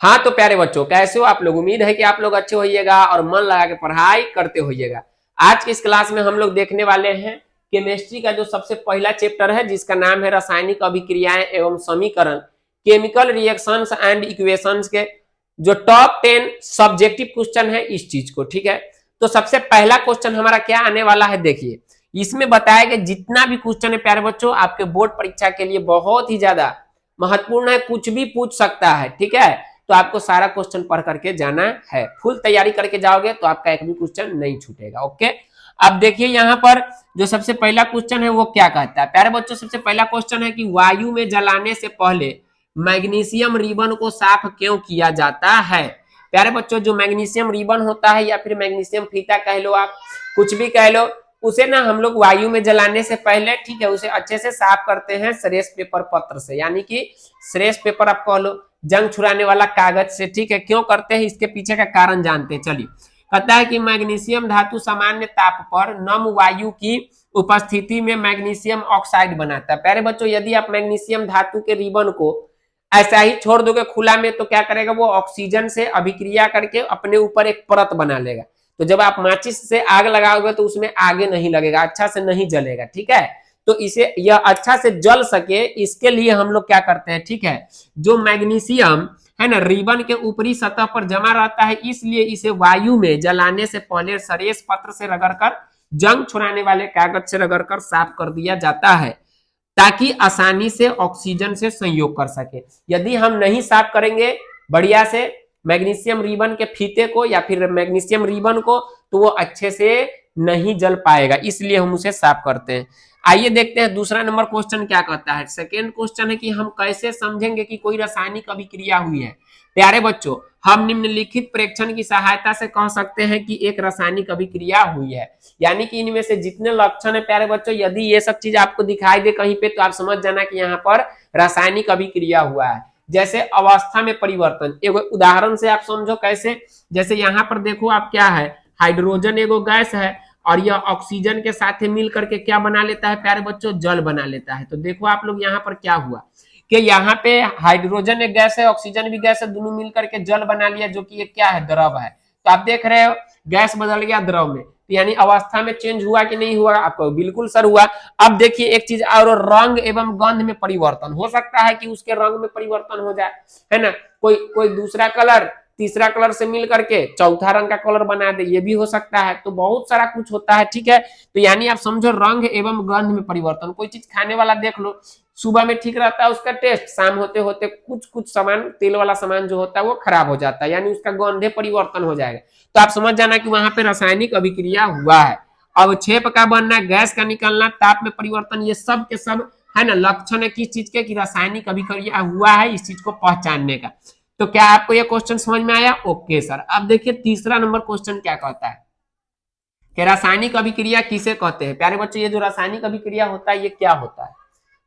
हाँ तो प्यारे बच्चों, कैसे हो आप लोग? उम्मीद है कि आप लोग अच्छे होइएगा और मन लगा के पढ़ाई करते होइएगा। आज की इस क्लास में हम लोग देखने वाले हैं केमिस्ट्री का जो सबसे पहला चैप्टर है, जिसका नाम है रासायनिक अभिक्रियाएं एवं समीकरण, केमिकल रिएक्शंस एंड इक्वेशंस के जो टॉप 10 सब्जेक्टिव क्वेश्चन है इस चीज को। ठीक है, तो सबसे पहला क्वेश्चन हमारा क्या आने वाला है, देखिए इसमें बताया गया जितना भी क्वेश्चन है प्यारे बच्चों, आपके बोर्ड परीक्षा के लिए बहुत ही ज्यादा महत्वपूर्ण है, कुछ भी पूछ सकता है। ठीक है, तो आपको सारा क्वेश्चन पढ़ करके जाना है, फुल तैयारी करके जाओगे तो आपका एक भी क्वेश्चन नहीं छूटेगा। ओके, अब देखिए यहाँ पर जो सबसे पहला क्वेश्चन है वो क्या कहता है प्यारे बच्चों। सबसे पहला क्वेश्चन है कि वायु में जलाने से पहले मैग्नीशियम रिबन को साफ क्यों किया जाता है। प्यारे बच्चों, जो मैग्नीशियम रिबन होता है या फिर मैग्नीशियम फीता कह लो, आप कुछ भी कह लो, उसे ना हम लोग वायु में जलाने से पहले, ठीक है, उसे अच्छे से साफ करते हैं श्रेष्ठ पेपर पत्र से, यानी कि श्रेष्ठ पेपर आप कह लो, जंग छुड़ाने वाला कागज से। ठीक है, क्यों करते हैं इसके पीछे का कारण जानते हैं, चलिए। कहता है कि मैग्नीशियम धातु सामान्य ताप पर नम वायु की उपस्थिति में मैग्नीशियम ऑक्साइड बनाता है। प्यारे बच्चों, यदि आप मैग्नीशियम धातु के रिबन को ऐसा ही छोड़ दोगे खुला में, तो क्या करेगा वो ऑक्सीजन से अभिक्रिया करके अपने ऊपर एक परत बना लेगा। तो जब आप माचिस से आग लगाओगे तो उसमें आगे नहीं लगेगा, अच्छा से नहीं जलेगा। ठीक है, तो इसे यह अच्छा से जल सके इसके लिए हम लोग क्या करते हैं, ठीक है, जो मैग्नीशियम है ना रिबन के ऊपरी सतह पर जमा रहता है, इसलिए इसे वायु में जलाने से पहले सरेश पत्र से रगड़कर, जंग छुड़ाने वाले कागज से रगड़कर साफ कर दिया जाता है, ताकि आसानी से ऑक्सीजन से संयोग कर सके। यदि हम नहीं साफ करेंगे बढ़िया से मैग्नीशियम रिबन के फीते को या फिर मैग्नीशियम रिबन को, तो वो अच्छे से नहीं जल पाएगा, इसलिए हम उसे साफ करते हैं। आइए देखते हैं दूसरा नंबर क्वेश्चन क्या कहता है। सेकेंड क्वेश्चन है कि हम कैसे समझेंगे कि कोई रासायनिक अभिक्रिया हुई है। प्यारे बच्चों, हम निम्नलिखित प्रेक्षण की सहायता से कह सकते हैं कि एक रासायनिक अभिक्रिया हुई है, यानी कि इनमें से जितने लक्षण है प्यारे बच्चों, यदि ये सब चीज आपको दिखाई दे कहीं पे, तो आप समझ जाना कि यहाँ पर रासायनिक अभिक्रिया हुआ है। जैसे अवस्था में परिवर्तन, एक उदाहरण से आप समझो कैसे। जैसे यहाँ पर देखो आप, क्या है, हाइड्रोजन एगो गैस है और यह ऑक्सीजन के साथ मिल करके क्या बना लेता है प्यारे बच्चों, जल बना लेता है। तो देखो आप लोग यहाँ पर क्या हुआ कि यहाँ पे हाइड्रोजन एक गैस है, ऑक्सीजन भी गैस है, दोनों मिल करके जल बना लिया, जो कि एक क्या है, द्रव है। तो आप देख रहे हो गैस बदल गया द्रव में, तो यानी अवस्था में चेंज हुआ कि नहीं हुआ, आपको बिल्कुल सर हुआ। अब देखिए एक चीज और, रंग एवं गंध में परिवर्तन हो सकता है कि उसके रंग में परिवर्तन हो जाए, है ना, कोई कोई दूसरा कलर तीसरा कलर से मिल करके चौथा रंग का कलर बना दे, ये भी हो सकता है। तो बहुत सारा कुछ होता है। ठीक है, तो यानी आप समझो रंग एवं गंध में परिवर्तन। कोई चीज खाने वाला देख लो, सुबह में ठीक रहता है उसका टेस्ट, शाम होते होते कुछ कुछ सामान, तेल वाला सामान जो होता है वो खराब हो जाता है, यानी उसका गंधे परिवर्तन हो जाएगा। तो आप समझ जाना कि वहां पे रासायनिक अभिक्रिया हुआ है। अवक्षेप का बनना, गैस का निकलना, ताप में परिवर्तन, ये सब के सब है ना लक्षण है किस चीज के, कि रासायनिक अभिक्रिया हुआ है, इस चीज को पहचानने का। तो क्या आपको यह क्वेश्चन समझ में आया? Okay sir. अब देखिए तीसरा नंबर क्वेश्चन क्या कहता है कि रासायनिक अभिक्रिया किसे कहते हैं। प्यारे बच्चों, ये जो रासायनिक अभिक्रिया होता है ये क्या होता है,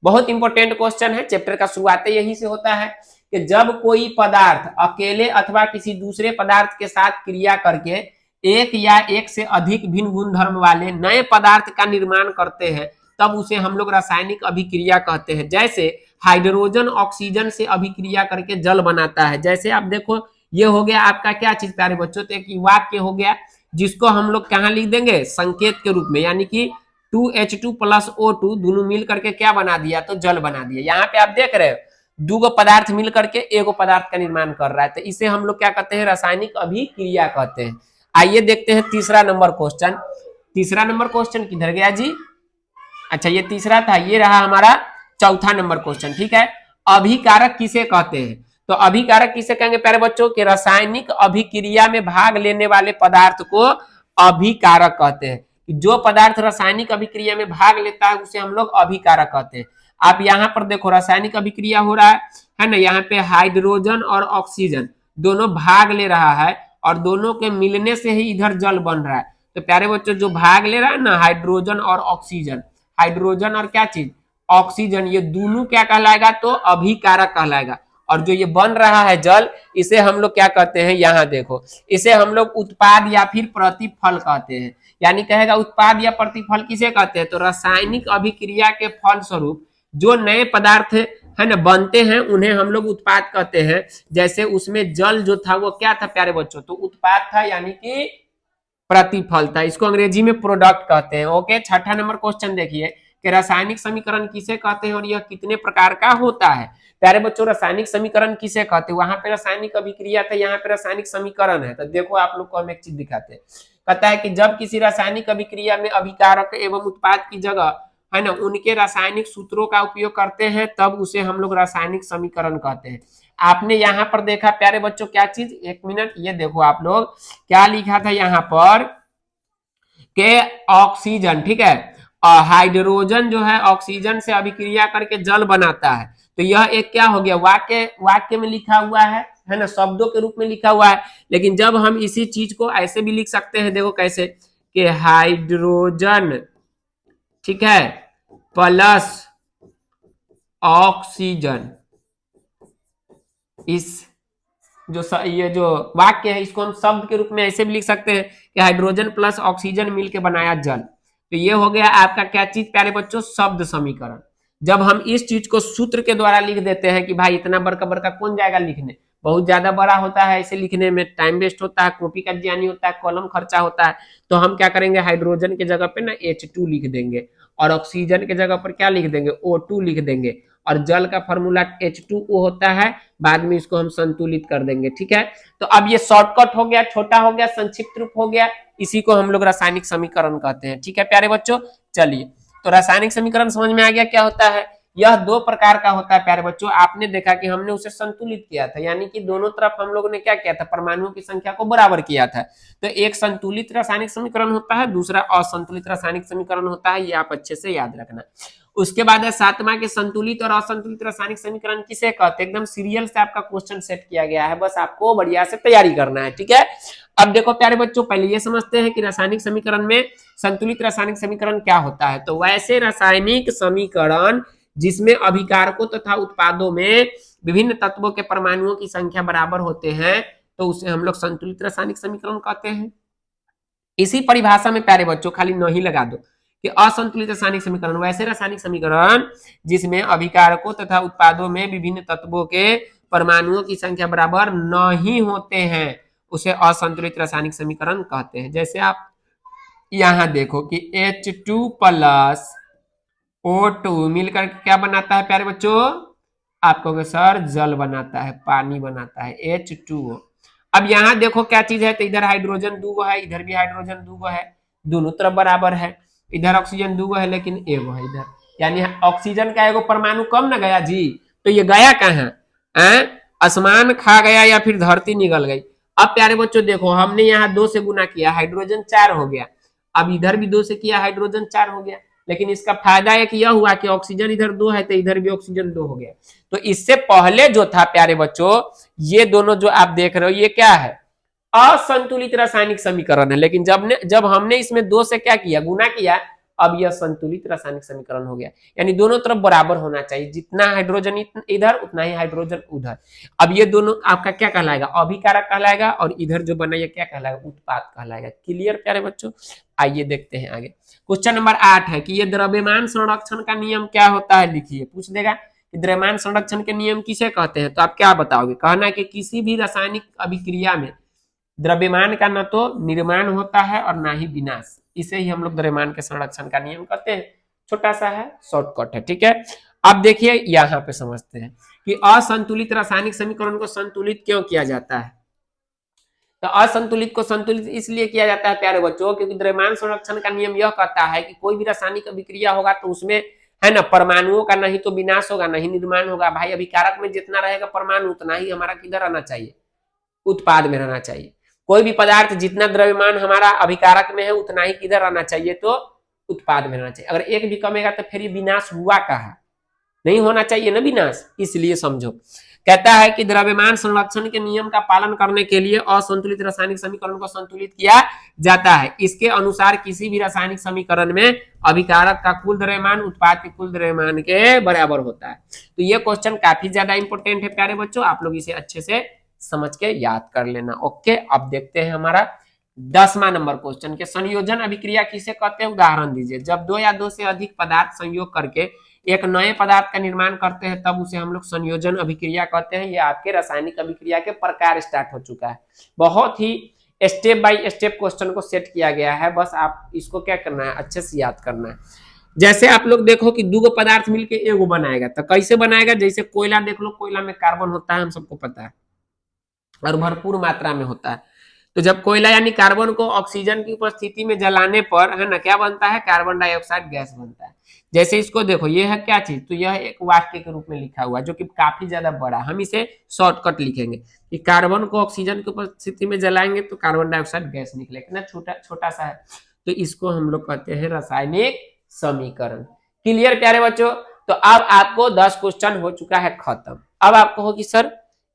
बहुत इंपॉर्टेंट क्वेश्चन है। चैप्टर का शुरुआत यही से होता है कि जब कोई पदार्थ अकेले अथवा किसी दूसरे पदार्थ के साथ क्रिया करके एक या एक से अधिक भिन्न गुण धर्म वाले नए पदार्थ का निर्माण करते हैं, तब उसे हम लोग रासायनिक अभिक्रिया कहते हैं। जैसे हाइड्रोजन ऑक्सीजन से अभिक्रिया करके जल बनाता है। जैसे आप देखो ये हो गया आपका क्या चीज प्यारे बच्चों, तो एक वाक्य हो गया जिसको हम लोग कहाँ लिख देंगे, संकेत के रूप में, यानी कि 2H2 + O2 दोनों मिल करके क्या बना दिया, तो जल बना दिया। यहाँ पे आप देख रहे हो दो गो पदार्थ मिल करके एगो पदार्थ का निर्माण कर रहा है, तो इसे हम लोग क्या कहते हैं, रासायनिक अभिक्रिया कहते हैं। आइए देखते हैं तीसरा नंबर क्वेश्चन। तीसरा नंबर क्वेश्चन किधर गया जी, अच्छा ये तीसरा था, ये रहा हमारा चौथा नंबर क्वेश्चन। ठीक है, अभिकारक किसे कहते हैं। तो अभिकारक किसे कहेंगे प्यारे बच्चों, कि रासायनिक अभिक्रिया में भाग लेने वाले पदार्थ को अभिकारक कहते हैं। जो पदार्थ रासायनिक अभिक्रिया में भाग लेता है उसे हम लोग अभिकारक कहते हैं। आप यहाँ पर देखो रासायनिक अभिक्रिया हो रहा है ना, यहाँ पे हाइड्रोजन और ऑक्सीजन दोनों भाग ले रहा है और दोनों के मिलने से ही इधर जल बन रहा है। तो प्यारे बच्चों जो भाग ले रहा है ना, हाइड्रोजन और ऑक्सीजन, हाइड्रोजन और क्या चीज, ऑक्सीजन, ये दोनों क्या कहलाएगा, तो अभिकारक कहलाएगा। और जो ये बन रहा है जल, इसे हम लोग क्या कहते हैं, यहाँ देखो इसे हम लोग उत्पाद या फिर प्रतिफल कहते हैं। यानी कहेगा उत्पाद या प्रतिफल किसे कहते हैं, तो रासायनिक अभिक्रिया के फल स्वरूप जो नए पदार्थ है ना बनते हैं उन्हें हम लोग उत्पाद कहते हैं। जैसे उसमें जल जो था वो क्या था प्यारे बच्चों, तो उत्पाद था यानी कि प्रतिफल था, इसको अंग्रेजी में प्रोडक्ट कहते हैं। ओके, छठा नंबर क्वेश्चन देखिए कि रासायनिक समीकरण किसे कहते हैं और यह कितने प्रकार का होता है। प्यारे बच्चों रासायनिक समीकरण किसे कहते हैं, वहां पे रासायनिक अभिक्रिया था, यहाँ पे रासायनिक समीकरण है। तो देखो आप लोग को हम एक चीज दिखाते हैं, कहता है कि जब किसी रासायनिक अभिक्रिया में अभिकारक एवं उत्पाद की जगह है ना उनके रासायनिक सूत्रों का उपयोग करते हैं तब उसे हम लोग रासायनिक समीकरण कहते हैं। आपने यहाँ पर देखा प्यारे बच्चों क्या चीज, एक मिनट ये देखो आप लोग क्या लिखा था यहाँ पर के ऑक्सीजन, ठीक है, हाइड्रोजन जो है ऑक्सीजन से अभिक्रिया करके जल बनाता है। तो यह एक क्या हो गया, वाक्य वाक्य में लिखा हुआ है ना, शब्दों के रूप में लिखा हुआ है। लेकिन जब हम इसी चीज को ऐसे भी लिख सकते हैं, देखो कैसे कि हाइड्रोजन, ठीक है, प्लस ऑक्सीजन, इस ये जो वाक्य है इसको हम शब्द के रूप में ऐसे भी लिख सकते हैं कि हाइड्रोजन प्लस ऑक्सीजन मिलकर बनाया जल। तो ये हो गया आपका क्या चीज प्यारे बच्चों, शब्द समीकरण। जब हम इस चीज को सूत्र के द्वारा लिख देते हैं कि भाई इतना बड़का बड़का कौन जाएगा लिखने, बहुत ज्यादा बड़ा होता है, ऐसे लिखने में टाइम वेस्ट होता है, कॉपी का ज्ञानी होता है, कॉलम खर्चा होता है। तो हम क्या करेंगे, हाइड्रोजन के जगह पे ना H2 लिख देंगे और ऑक्सीजन के जगह पर क्या लिख देंगे, O2 लिख देंगे। और जल का फॉर्मूला H2O होता है, बाद में इसको हम संतुलित कर देंगे, ठीक है। तो अब ये शॉर्टकट हो गया, छोटा हो गया, संक्षिप्त रूप हो गया, इसी को हम लोग रासायनिक समीकरण कहते हैं, ठीक है प्यारे बच्चों। चलिए, तो रासायनिक समीकरण समझ में आ गया क्या होता है। यह दो प्रकार का होता है प्यारे बच्चों। आपने देखा कि हमने उसे संतुलित किया था, यानी कि दोनों तरफ हम लोगों ने क्या किया था, परमाणुओं की संख्या को बराबर किया था। तो एक संतुलित रासायनिक समीकरण होता है, दूसरा असंतुलित रासायनिक समीकरण होता है, ये आप अच्छे से याद रखना। उसके बाद है सातवां के संतुलित और असंतुलित रासायनिक समीकरण किसे कहते हैं। एकदम सीरियल से आपका क्वेश्चन सेट किया गया है, बस आपको बढ़िया से तैयारी करना है, ठीक है। अब देखो प्यारे बच्चों, पहले ये समझते हैं कि रासायनिक समीकरण में संतुलित रासायनिक समीकरण क्या होता है। तो वैसे रासायनिक समीकरण जिसमें अभिकारकों तथा उत्पादों में विभिन्न तत्वों के परमाणुओं की संख्या बराबर होते हैं, तो उसे हम लोग संतुलित रासायनिक समीकरण कहते हैं। इसी परिभाषा में प्यारे बच्चों खाली नहीं लगा दो कि असंतुलित रासायनिक समीकरण वैसे रासायनिक समीकरण जिसमें अभिकारकों तथा उत्पादों में विभिन्न तत्वों के परमाणुओं की संख्या बराबर नहीं होते हैं, उसे असंतुलित रासायनिक समीकरण कहते हैं। जैसे आप यहां देखो कि H2 प्लस O2 मिलकर क्या बनाता है प्यारे बच्चों, आप कहोगे सर जल बनाता है, पानी बनाता है, H2O। अब यहाँ देखो क्या चीज है, तो इधर हाइड्रोजन दूगो है, इधर भी हाइड्रोजन दूगो है, दोनों तरफ बराबर है। इधर ऑक्सीजन दूगो है लेकिन एगो है इधर, यानी ऑक्सीजन का एगो परमाणु कम ना गया जी। तो ये गया कहाँ, आसमान खा गया या फिर धरती निकल गई। अब प्यारे बच्चों देखो हमने यहाँ 2 से गुना किया, हाइड्रोजन 4 हो गया। अब इधर भी 2 से किया, हाइड्रोजन 4 हो गया। लेकिन इसका फायदा एक यह हुआ कि ऑक्सीजन इधर 2 है तो इधर भी ऑक्सीजन 2 हो गया। तो इससे पहले जो था प्यारे बच्चों, ये दोनों जो आप देख रहे हो ये क्या है, असंतुलित रासायनिक समीकरण है। लेकिन जब हमने इसमें 2 से क्या किया, गुना किया, अब यह संतुलित रासायनिक समीकरण हो गया। यानी दोनों तरफ बराबर होना चाहिए, जितना हाइड्रोजन इधर उतना ही हाइड्रोजन उधर। अब ये दोनों आपका क्या कहलाएगा, अभिकारक कहलाएगा, और इधर जो बना ये क्या कहलाएगा, उत्पाद कहलाएगा। क्लियर प्यारे बच्चों। आइए देखते हैं आगे। क्वेश्चन नंबर 8 है कि ये द्रव्यमान संरक्षण का नियम क्या होता है, लिखिए। पूछ देगा कि द्रव्यमान संरक्षण के नियम किसे कहते हैं, तो आप क्या बताओगे। कहना है कि किसी भी रासायनिक अभिक्रिया में द्रव्यमान का न तो निर्माण होता है और ना ही विनाश, इसे ही हम लोग द्रव्यमान के संरक्षण का नियम कहते हैं। छोटा सा है, शॉर्टकट है, ठीक है। अब देखिए यहां पे समझते हैं कि असंतुलित रासायनिक समीकरण को संतुलित क्यों किया जाता है। तो असंतुलित को संतुलित इसलिए किया जाता है प्यारे बच्चों, क्योंकि द्रव्यमान संरक्षण का नियम यह कहता है कि कोई भी रासायनिक अभिक्रिया होगा तो उसमें है ना परमाणुओं का नहीं तो विनाश होगा, नहीं निर्माण होगा। भाई अभिकारक में जितना रहेगा परमाणु उतना ही हमारा किधर रहना चाहिए, उत्पाद में रहना चाहिए। कोई भी पदार्थ जितना द्रव्यमान हमारा अभिकारक में है उतना ही किधर रहना चाहिए, तो उत्पाद में रहना चाहिए। अगर एक भी कमेगा तो फिर ये विनाश हुआ कहाँ, नहीं होना चाहिए ना विनाश, इसलिए समझो। कहता है कि द्रव्यमान संरक्षण के नियम का पालन करने के लिए असंतुलित रासायनिक समीकरण को संतुलित किया जाता है। इसके अनुसार किसी भी रासायनिक समीकरण में अभिकारक का कुल द्रव्यमान उत्पाद के कुल द्रव्यमान के बराबर होता है। तो ये क्वेश्चन काफी ज्यादा इंपॉर्टेंट है प्यारे बच्चों, आप लोग इसे अच्छे से समझ के याद कर लेना। ओके, अब देखते हैं हमारा 10वां नंबर क्वेश्चन के संयोजन अभिक्रिया किसे कहते हैं, उदाहरण दीजिए। जब 2 या 2 से अधिक पदार्थ संयोग करके एक नए पदार्थ का निर्माण करते हैं तब उसे हम लोग संयोजन अभिक्रिया कहते हैं। ये आपके रासायनिक अभिक्रिया के प्रकार स्टार्ट हो चुका है। बहुत ही स्टेप बाय स्टेप क्वेश्चन को सेट किया गया है, बस आप इसको क्या करना है, अच्छे से याद करना है। जैसे आप लोग देखो कि दो पदार्थ मिलके एगो बनाएगा, तो कैसे बनाएगा, जैसे कोयला देख लो, कोयला में कार्बन होता है, हम सबको पता है, और भरपूर मात्रा में होता है। तो जब कोयला यानी कार्बन को ऑक्सीजन की उपस्थिति में जलाने पर है ना क्या बनता है, कार्बन डाइऑक्साइड गैस बनता है। जैसे इसको देखो, ये है क्या चीज, तो यह एक वाक्य के रूप में लिखा हुआ है जो कि काफी ज्यादा बड़ा, हम इसे शॉर्टकट लिखेंगे कि कार्बन को ऑक्सीजन की उपस्थिति में जलाएंगे तो कार्बन डाइऑक्साइड गैस निकलेगा ना, छोटा छोटा सा है। तो इसको हम लोग कहते हैं रासायनिक समीकरण। क्लियर प्यारे बच्चों? तो अब आपको 10 क्वेश्चन हो चुका है खत्म। अब आपको हो कि सर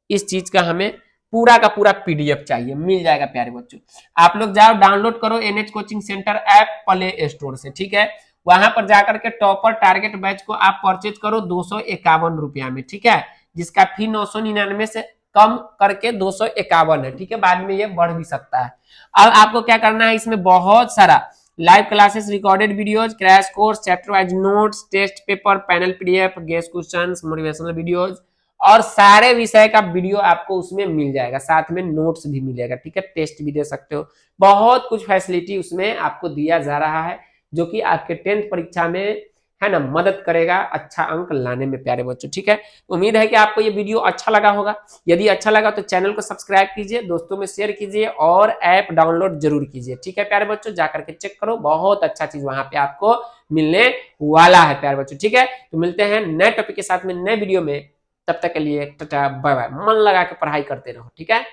इस चीज का हमें पूरा का पूरा पीडीएफ चाहिए, मिल जाएगा प्यारे बच्चों। आप लोग जाओ डाउनलोड करो NH coaching centre app play store से, ठीक है। वहां पर जाकर के टॉपर टारगेट बैच को आप परचेज करो 251 रुपया में, ठीक है, जिसका फी 999 से कम करके 251 है, ठीक है। बाद में ये बढ़ भी सकता है। अब आपको क्या करना है, इसमें बहुत सारा live classes, recorded videos, crash course, chapter wise notes, test paper, panel PDF, guest questions, motivational videos और सारे विषय का वीडियो आपको उसमें मिल जाएगा, साथ में नोट्स भी मिलेगा, ठीक है। टेस्ट भी दे सकते हो, बहुत कुछ फैसिलिटी उसमें आपको दिया जा रहा है जो कि आपके 10th परीक्षा में है ना मदद करेगा अच्छा अंक लाने में प्यारे बच्चों, ठीक है। उम्मीद है कि आपको ये वीडियो अच्छा लगा होगा। यदि अच्छा लगा तो चैनल को सब्सक्राइब कीजिए, दोस्तों में शेयर कीजिए और ऐप डाउनलोड जरूर कीजिए, ठीक है प्यारे बच्चों। जाकर के चेक करो, बहुत अच्छा चीज वहां पे आपको मिलने वाला है प्यारे बच्चों, ठीक है। तो मिलते हैं नए टॉपिक के साथ में नए वीडियो में, तब तक के लिए टाटा बाय बाय। मन लगा के पढ़ाई करते रहो, ठीक है।